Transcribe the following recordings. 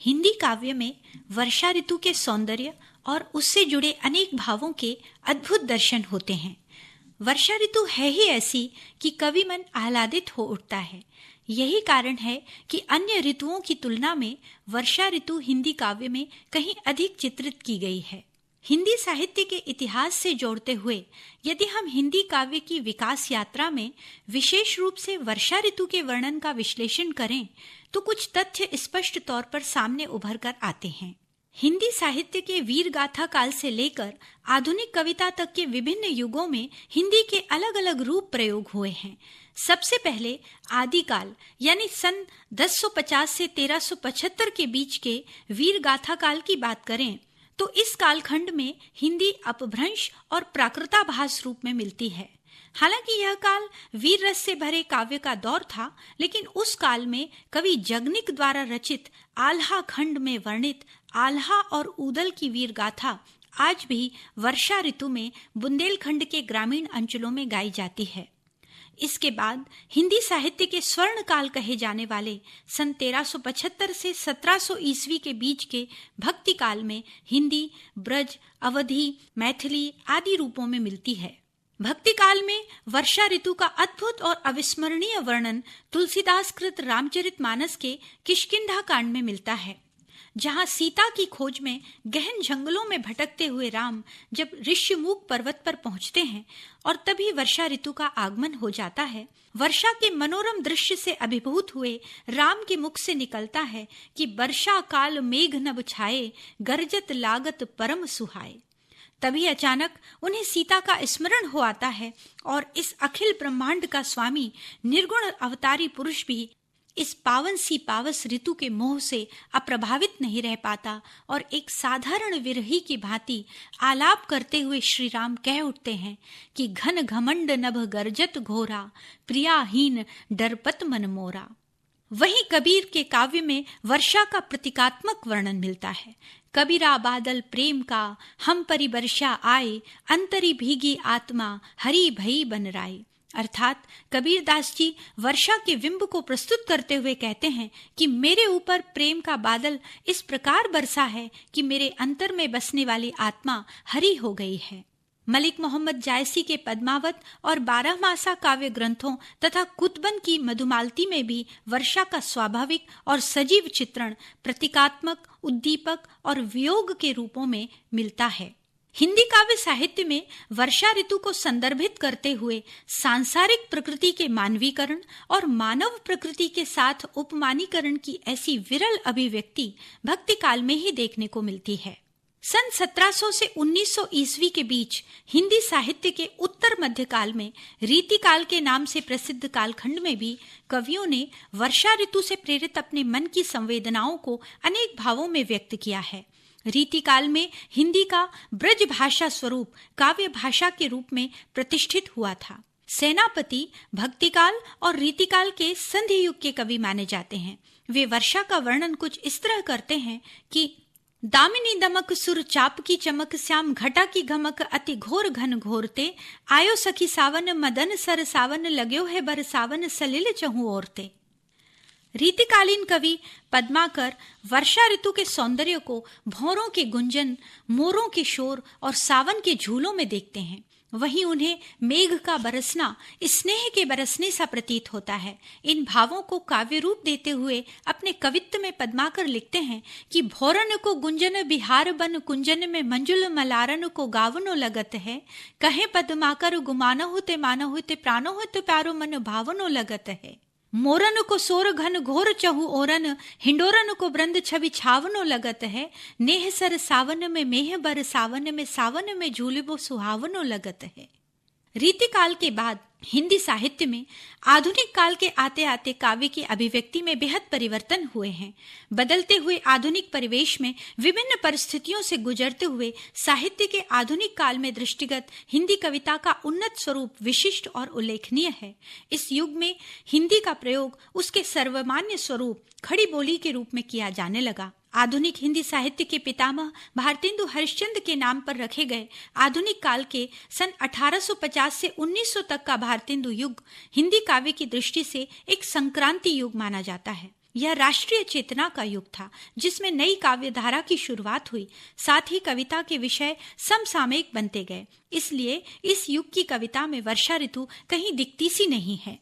हिंदी काव्य में वर्षा ऋतु के सौंदर्य और उससे जुड़े अनेक भावों के अद्भुत दर्शन होते हैं। वर्षा ऋतु है ही ऐसी कि कवि मन आह्लादित हो उठता है। यही कारण है कि अन्य ऋतुओं की तुलना में वर्षा ऋतु हिंदी काव्य में कहीं अधिक चित्रित की गई है। हिंदी साहित्य के इतिहास से जोड़ते हुए यदि हम हिंदी काव्य की विकास यात्रा में विशेष रूप से वर्षा ऋतु के वर्णन का विश्लेषण करें तो कुछ तथ्य स्पष्ट तौर पर सामने उभर कर आते हैं। हिंदी साहित्य के वीर गाथा काल से लेकर आधुनिक कविता तक के विभिन्न युगों में हिंदी के अलग अलग रूप प्रयोग हुए हैं। सबसे पहले आदिकाल यानी सन 1050 से 1375 के बीच के वीर गाथा काल की बात करें तो इस कालखंड में हिंदी अपभ्रंश और प्राकृताभास रूप में मिलती है। हालांकि यह काल वीर रस से भरे काव्य का दौर था, लेकिन उस काल में कवि जगनिक द्वारा रचित आल्हा खंड में वर्णित आल्हा और ऊदल की वीर गाथा आज भी वर्षा ऋतु में बुंदेलखंड के ग्रामीण अंचलों में गाई जाती है। इसके बाद हिंदी साहित्य के स्वर्ण काल कहे जाने वाले सन 1375 से 1700 ईस्वी के बीच के भक्ति काल में हिंदी ब्रज, अवधी, मैथिली आदि रूपों में मिलती है। भक्ति काल में वर्षा ऋतु का अद्भुत और अविस्मरणीय वर्णन तुलसीदास कृत रामचरितमानस के किष्किंधा कांड में मिलता है, जहां सीता की खोज में गहन जंगलों में भटकते हुए राम जब ऋष्यमुख पर्वत पर पहुंचते हैं और तभी वर्षा ऋतु का आगमन हो जाता है। वर्षा के मनोरम दृश्य से अभिभूत हुए राम के मुख से निकलता है कि वर्षा काल मेघ नभ छाए, गरजत लागत परम सुहाए। तभी अचानक उन्हें सीता का स्मरण हो आता है और इस अखिल ब्रह्मांड का स्वामी निर्गुण अवतारी पुरुष भी इस पावन सी पावस ऋतु के मोह से अप्रभावित नहीं रह पाता और एक साधारण विरही की भांति आलाप करते हुए श्री राम कह उठते हैं कि घन घमंड नभ गरजत घोरा, प्रियाहीन डरपत मन मोरा। वहीं कबीर के काव्य में वर्षा का प्रतीकात्मक वर्णन मिलता है। कबीरा बादल प्रेम का, हम परि वर्षा आए, अंतरी भीगी आत्मा, हरि भई बन राय। अर्थात कबीरदास जी वर्षा के बिंब को प्रस्तुत करते हुए कहते हैं कि मेरे ऊपर प्रेम का बादल इस प्रकार बरसा है कि मेरे अंतर में बसने वाली आत्मा हरी हो गई है। मलिक मोहम्मद जायसी के पद्मावत और 12 मासा काव्य ग्रंथों तथा कुतबन की मधुमालती में भी वर्षा का स्वाभाविक और सजीव चित्रण प्रतीकात्मक, उद्दीपक और वियोग के रूपों में मिलता है। हिंदी काव्य साहित्य में वर्षा ऋतु को संदर्भित करते हुए सांसारिक प्रकृति के मानवीकरण और मानव प्रकृति के साथ उपमानीकरण की ऐसी विरल अभिव्यक्ति भक्ति काल में ही देखने को मिलती है। सन 1700 से 1900 ईस्वी के बीच हिंदी साहित्य के उत्तर मध्य काल में रीतिकाल के नाम से प्रसिद्ध कालखंड में भी कवियों ने वर्षा ऋतु से प्रेरित अपने मन की संवेदनाओं को अनेक भावों में व्यक्त किया है। रीतिकाल में हिंदी का ब्रज भाषा स्वरूप काव्य भाषा के रूप में प्रतिष्ठित हुआ था। सेनापति भक्तिकाल और रीतिकाल के संधि युग के कवि माने जाते हैं। वे वर्षा का वर्णन कुछ इस तरह करते हैं कि दामिनी दमक सुर चाप की चमक, श्याम घटा की घमक, अति घोर घन घोरते, आयो सखी सावन मदन सर सावन, लाग्यो है बर सावन सलिल चहु ओरते। रीतिकालीन कवि पद्माकर वर्षा ऋतु के सौंदर्य को भौरों के गुंजन, मोरों के शोर और सावन के झूलों में देखते हैं। वहीं उन्हें मेघ का बरसना स्नेह के बरसने सा प्रतीत होता है। इन भावों को काव्य रूप देते हुए अपने कवित्व में पद्माकर लिखते हैं कि भौरन को गुंजन बिहार बन, कुंजन में मंजुल मलारन को गावनो लगत है, कहे पद्माकर गुमानो होते मानो होते, प्राणो होते प्यारो मन भावनो लगत है। मोरन को सोर घन घोर चहु ओरन, हिंडोरन को ब्रंद छवि छावनो लगत है, नेह सर सावन में मेह बर सावन में, सावन में झूलबो सुहावनो लगत है। रीतिकाल के बाद हिंदी साहित्य में आधुनिक काल के आते आते काव्य की अभिव्यक्ति में बेहद परिवर्तन हुए हैं। बदलते हुए आधुनिक परिवेश में विभिन्न परिस्थितियों से गुजरते हुए साहित्य के आधुनिक काल में दृष्टिगत हिंदी कविता का उन्नत स्वरूप विशिष्ट और उल्लेखनीय है। इस युग में हिंदी का प्रयोग उसके सर्वमान्य स्वरूप खड़ी बोली के रूप में किया जाने लगा। आधुनिक हिंदी साहित्य के पितामह भारतेंदु हरिश्चंद्र के नाम पर रखे गए आधुनिक काल के सन 1850 से 1900 तक का भारतेंदु युग हिंदी काव्य की दृष्टि से एक संक्रांति युग माना जाता है। यह राष्ट्रीय चेतना का युग था, जिसमें नई काव्यधारा की शुरुआत हुई। साथ ही कविता के विषय समसामयिक बनते गए। इसलिए इस युग की कविता में वर्षा ऋतु कहीं दिखती सी नहीं है।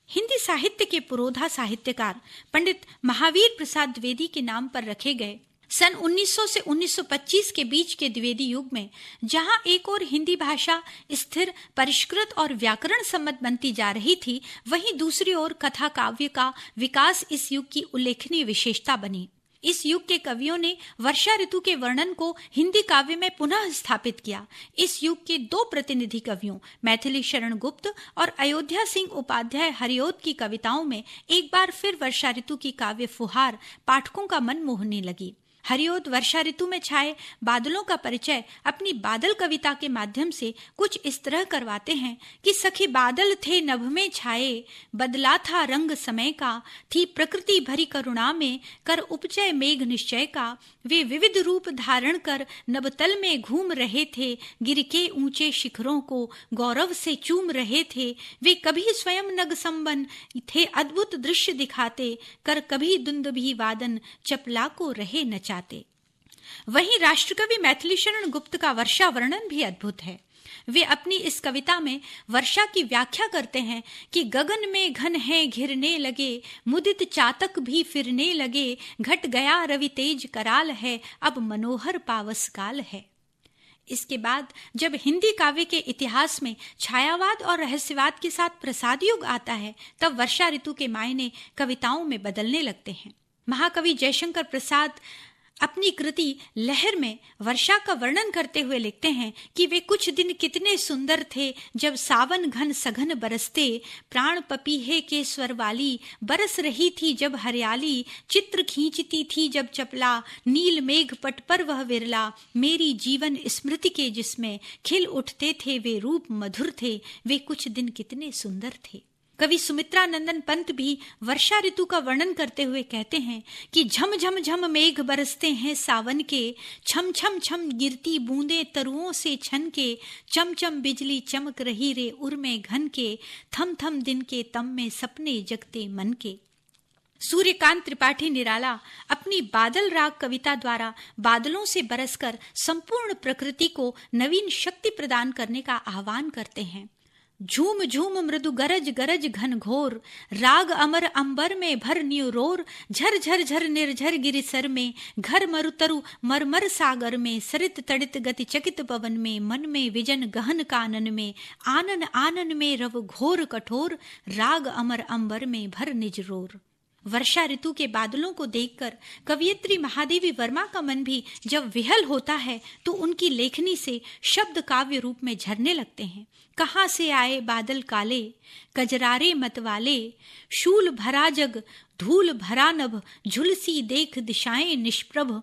हिंदी साहित्य के पुरोधा साहित्यकार पंडित महावीर प्रसाद द्विवेदी के नाम पर रखे गए सन 1900 से 1925 के बीच के द्विवेदी युग में, जहां एक और हिंदी भाषा स्थिर, परिष्कृत और व्याकरण सम्मत बनती जा रही थी, वहीं दूसरी ओर कथा काव्य का विकास इस युग की उल्लेखनीय विशेषता बनी। इस युग के कवियों ने वर्षा ऋतु के वर्णन को हिंदी काव्य में पुनः स्थापित किया। इस युग के दो प्रतिनिधि कवियों मैथिली शरण गुप्त और अयोध्या सिंह उपाध्याय हरिओद की कविताओं में एक बार फिर वर्षा ऋतु की काव्य फुहार पाठकों का मन मोहने लगी। हरिओद वर्षा ऋतु में छाए बादलों का परिचय अपनी बादल कविता के माध्यम से कुछ इस तरह करवाते हैं कि सखी बादल थे नभ में छाए, बदला था रंग समय का, थी प्रकृति भरी करुणा में, कर उपचय मेघ निश्चय का, वे विविध रूप धारण कर नभतल में घूम रहे थे, गिर के ऊंचे शिखरों को गौरव से चूम रहे थे, वे कभी स्वयं नग संबन थे अद्भुत दृश्य दिखाते, कर कभी दुंदुभी वादन चपला को रहे नचा। वहीं राष्ट्रकवि मैथिली शरण गुप्त का वर्षा वर्णन भी अद्भुत है। वे अपनी इस कविता में वर्षा की व्याख्या करते हैं कि गगन में घन है घिरने लगे, मुदित चातक भी फिरने लगे, घट गया रवि तेज कराल है, अब मनोहर पावस काल है। इसके बाद जब हिंदी काव्य के इतिहास में छायावाद और रहस्यवाद के साथ प्रसाद युग आता है, तब वर्षा ऋतु के मायने कविताओं में बदलने लगते हैं। महाकवि जयशंकर प्रसाद अपनी कृति लहर में वर्षा का वर्णन करते हुए लिखते हैं कि वे कुछ दिन कितने सुंदर थे जब सावन घन सघन बरसते, प्राण पपीहे के स्वर वाली बरस रही थी जब हरियाली, चित्र खींचती थी जब चपला, नील मेघ पट पर वह विरला, मेरी जीवन स्मृति के जिसमें खिल उठते थे वे रूप मधुर थे, वे कुछ दिन कितने सुंदर थे। कवि सुमित्रा नंदन पंत भी वर्षा ऋतु का वर्णन करते हुए कहते हैं कि झम झम झम मेघ बरसते हैं सावन के, छम छम छम गिरती बूंदे तरुओं से छन के, चम चम बिजली चमक रही रे उर में घन के, थम थम दिन के तम में सपने जगते मन के। सूर्यकांत त्रिपाठी निराला अपनी बादल राग कविता द्वारा बादलों से बरसकर संपूर्ण प्रकृति को नवीन शक्ति प्रदान करने का आह्वान करते हैं। झूम झूम मृदु गरज गरज घन घोर, राग अमर अंबर में भर न्यूरोर, झर झर झर निर्झर गिरिसर में, घर मरुतरु मरमर सागर में, सरित तड़ित गति चकित पवन में, मन में विजन गहन कानन में, आनन आनन में रव घोर कठोर, राग अमर अंबर में भर निज रोर। वर्षा ऋतु के बादलों को देखकर कवयित्री महादेवी वर्मा का मन भी जब विहल होता है तो उनकी लेखनी से शब्द काव्य रूप में झरने लगते हैं। कहाँ से आए बादल काले, कजरारे मतवाले, शूल भरा जग, धूल भरा नभ, झुलसी देख दिशाएं निष्प्रभ,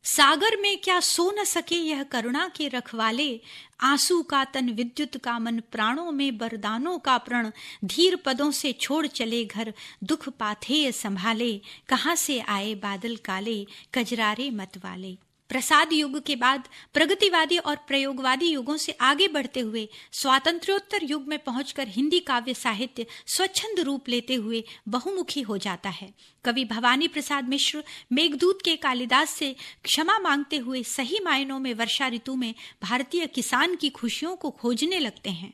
सागर में क्या सो न सके यह करुणा के रखवाले, आंसू का तन विद्युत का मन, प्राणों में बरदानों का प्रण, धीर पदों से छोड़ चले घर, दुख पाथेय संभाले, कहाँ से आए बादल काले, कजरारे मतवाले। प्रसाद युग के बाद प्रगतिवादी और प्रयोगवादी युगों से आगे बढ़ते हुए स्वातंत्र्योत्तर युग में पहुंचकर हिंदी काव्य साहित्य स्वच्छंद रूप लेते हुए बहुमुखी हो जाता है। कवि भवानी प्रसाद मिश्र मेघदूत के कालिदास से क्षमा मांगते हुए सही मायनों में वर्षा ऋतु में भारतीय किसान की खुशियों को खोजने लगते हैं।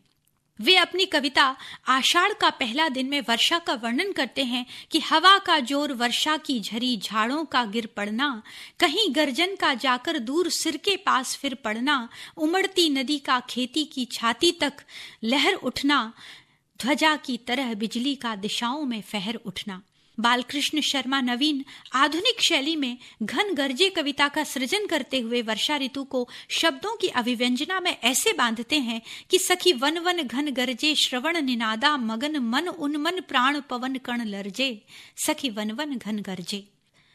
वे अपनी कविता आषाढ़ का पहला दिन में वर्षा का वर्णन करते हैं कि हवा का जोर, वर्षा की झरी, झाड़ों का गिर पड़ना, कहीं गर्जन का जाकर दूर सिर के पास फिर पड़ना, उमड़ती नदी का खेती की छाती तक लहर उठना, ध्वजा की तरह बिजली का दिशाओं में फहर उठना। बालकृष्ण शर्मा नवीन आधुनिक शैली में घन गर्जे कविता का सृजन करते हुए वर्षा ऋतु को शब्दों की अभिव्यंजना में ऐसे बांधते हैं कि सखी वन वन घन गर्जे, श्रवण निनादा मगन मन उन्मन, प्राण पवन कण लरजे, सखी वन वन घन गर्जे।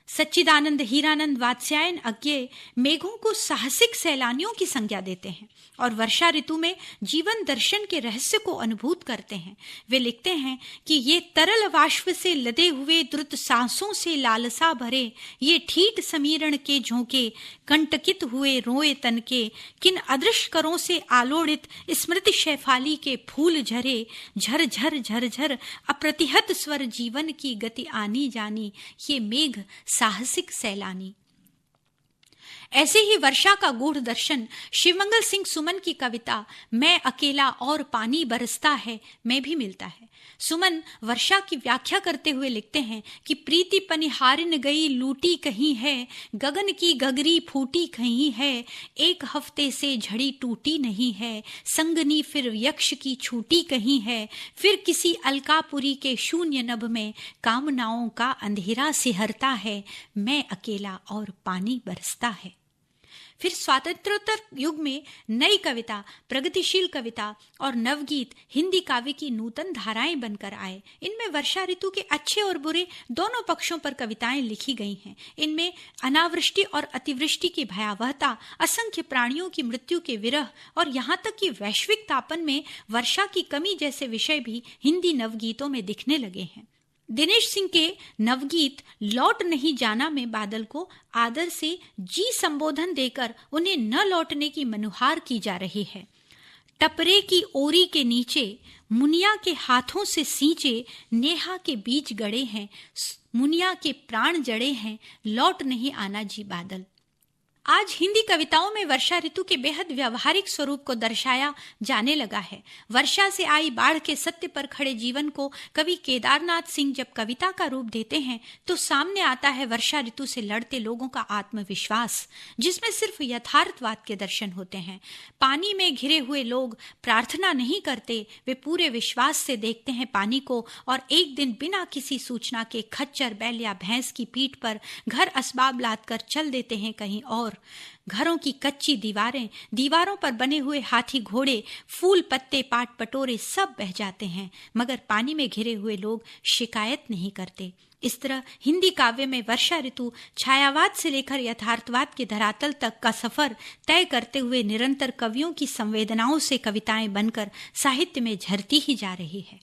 सच्चिदानंद हीरानंद वात्स्यायन अज्ञेय मेघों को साहसिक सैलानियों की संज्ञा देते हैं और वर्षा ऋतु में जीवन दर्शन के रहस्य को अनुभूत करते हैं। वे लिखते हैं कि ये तरल वाष्प से लदे हुए द्रुत सांसों से लालसा भरे ये ठीठ समीरण के झोंके, कंटकित हुए रोए तन के, किन अदृश्य करों से आलोड़ित स्मृति शैफाली के फूल झरे, झर झर झर झर अप्रतिहत स्वर जीवन की गति आनी जानी, ये मेघ साहसिक सैलानी। ऐसे ही वर्षा का गूढ़ दर्शन शिवमंगल सिंह सुमन की कविता मैं अकेला और पानी बरसता है में भी मिलता है। सुमन वर्षा की व्याख्या करते हुए लिखते हैं कि प्रीति पनिहारिन गई लूटी कहीं है, गगन की गगरी फूटी कहीं है, एक हफ्ते से झड़ी टूटी नहीं है, संगनी फिर यक्ष की छूटी कहीं है, फिर किसी अलकापुरी के शून्य नभ में कामनाओं का अंधेरा सिहरता है, मैं अकेला और पानी बरसता है। फिर स्वातंत्रोत्तर युग में नई कविता, प्रगतिशील कविता और नवगीत हिंदी काव्य की नूतन धाराएं बनकर आए। इनमें वर्षा ऋतु के अच्छे और बुरे दोनों पक्षों पर कविताएं लिखी गई हैं। इनमें अनावृष्टि और अतिवृष्टि की भयावहता, असंख्य प्राणियों की मृत्यु के विरह और यहाँ तक कि वैश्विक तापन में वर्षा की कमी जैसे विषय भी हिंदी नवगीतों में दिखने लगे हैं। दिनेश सिंह के नवगीत लौट नहीं जाना में बादल को आदर से जी संबोधन देकर उन्हें न लौटने की मनुहार की जा रही है। टपरे की ओरी के नीचे मुनिया के हाथों से सींचे नेहा के बीज गड़े हैं, मुनिया के प्राण जड़े हैं, लौट नहीं आना जी बादल। आज हिंदी कविताओं में वर्षा ऋतु के बेहद व्यावहारिक स्वरूप को दर्शाया जाने लगा है। वर्षा से आई बाढ़ के सत्य पर खड़े जीवन को कवि केदारनाथ सिंह जब कविता का रूप देते हैं तो सामने आता है वर्षा ऋतु से लड़ते लोगों का आत्मविश्वास, जिसमें सिर्फ यथार्थवाद के दर्शन होते हैं। पानी में घिरे हुए लोग प्रार्थना नहीं करते, वे पूरे विश्वास से देखते हैं पानी को और एक दिन बिना किसी सूचना के खच्चर, बैल या भैंस की पीठ पर घर असबाब लाद कर चल देते हैं कहीं और। घरों की कच्ची दीवारें, दीवारों पर बने हुए हाथी घोड़े, फूल पत्ते, पाट पटोरे सब बह जाते हैं, मगर पानी में घिरे हुए लोग शिकायत नहीं करते। इस तरह हिंदी काव्य में वर्षा ऋतु छायावाद से लेकर यथार्थवाद के धरातल तक का सफर तय करते हुए निरंतर कवियों की संवेदनाओं से कविताएं बनकर साहित्य में झरती ही जा रही है।